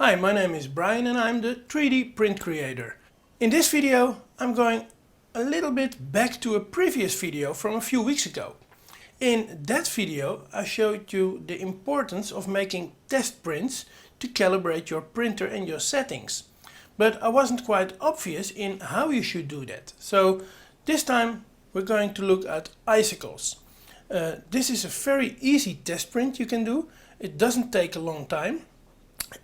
Hi, my name is Brian and I'm the 3D print creator. In this video I'm going a little bit back to a previous video from a few weeks ago. In that video I showed you the importance of making test prints to calibrate your printer and your settings. But I wasn't quite obvious in how you should do that. So this time we're going to look at Icicles. This is a very easy test print you can do. It doesn't take a long time.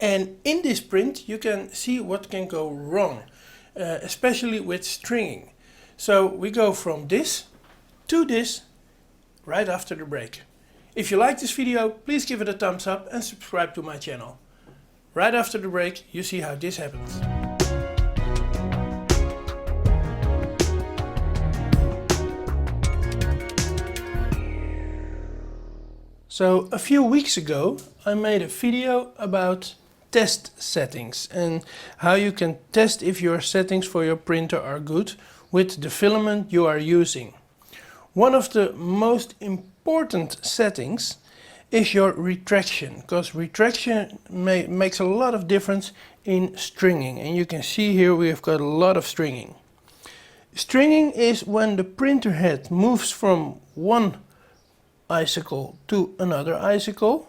And in this print you can see what can go wrong, especially with stringing. So we go from this to this right after the break. If you like this video, please give it a thumbs up and subscribe to my channel. Right after the break you see how this happens. So a few weeks ago I made a video about test settings and how you can test if your settings for your printer are good with the filament you are using. One of the most important settings is your retraction, because retraction makes a lot of difference in stringing, and you can see here we have got a lot of stringing. Stringing is when the printer head moves from one icicle to another icicle,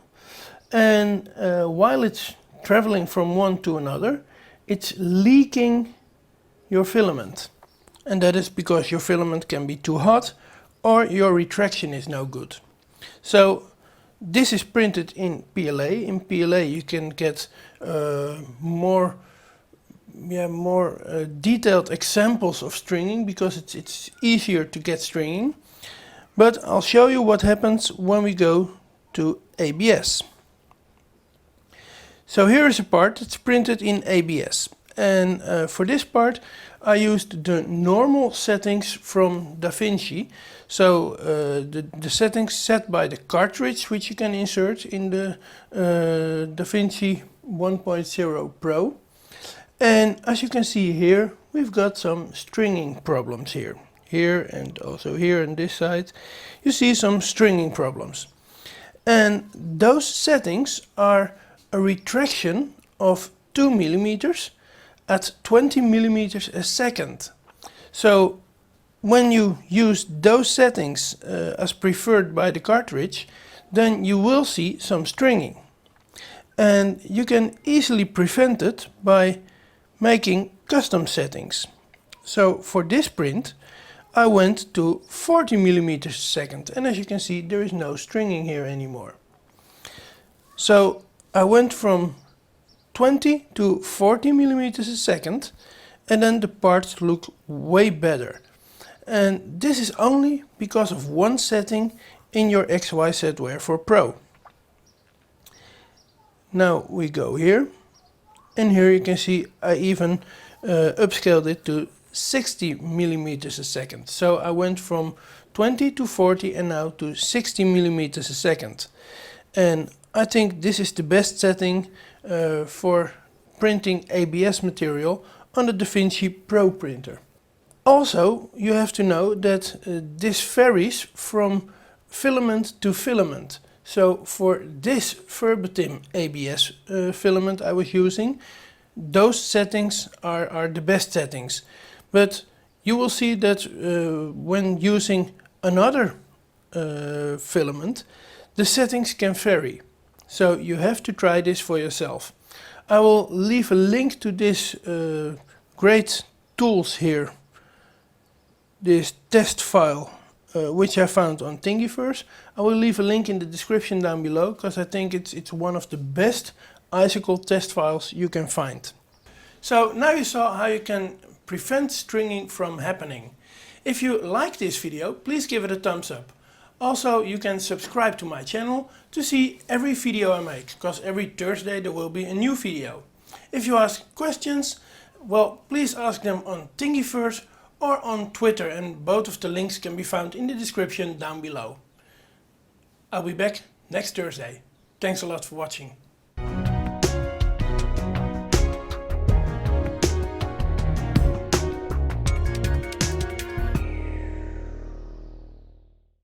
and while it's traveling from one to another, it's leaking your filament, and that is because your filament can be too hot or your retraction is no good. So this is printed in PLA. In PLA you can get more detailed examples of stringing because it's easier to get stringing. But I'll show you what happens when we go to ABS. So here is a part that's printed in ABS, and for this part I used the normal settings from Vinci. So the settings set by the cartridge which you can insert in the Vinci 1.0 Pro. And as you can see here, we've got some stringing problems here. Here and also here on this side you see some stringing problems, and those settings are a retraction of 2 millimeters at 20 millimeters a second. So when you use those settings as preferred by the cartridge, then you will see some stringing, and you can easily prevent it by making custom settings. So for this print I went to 40 millimeters a second, and as you can see there is no stringing here anymore. So I went from 20 to 40 millimeters a second, and then the parts look way better. And this is only because of one setting in your XYZ for Pro. Now we go here, and here you can see I even upscaled it to 60 millimeters a second. So I went from 20 to 40 and now to 60 millimeters a second. And I think this is the best setting for printing ABS material on the Vinci Pro printer. Also, you have to know that this varies from filament to filament. So for this verbatim ABS filament I was using, those settings are the best settings. But you will see that when using another filament, the settings can vary. So you have to try this for yourself. I will leave a link to this great tools here, this test file, which I found on Thingiverse. I will leave a link in the description down below, because I think it's one of the best Icicle test files you can find. So now you saw how you can prevent stringing from happening. If you like this video, please give it a thumbs up. Also, you can subscribe to my channel to see every video I make, because every Thursday there will be a new video. If you ask questions, well, please ask them on Thingiverse or on Twitter, and both of the links can be found in the description down below. I'll be back next Thursday. Thanks a lot for watching.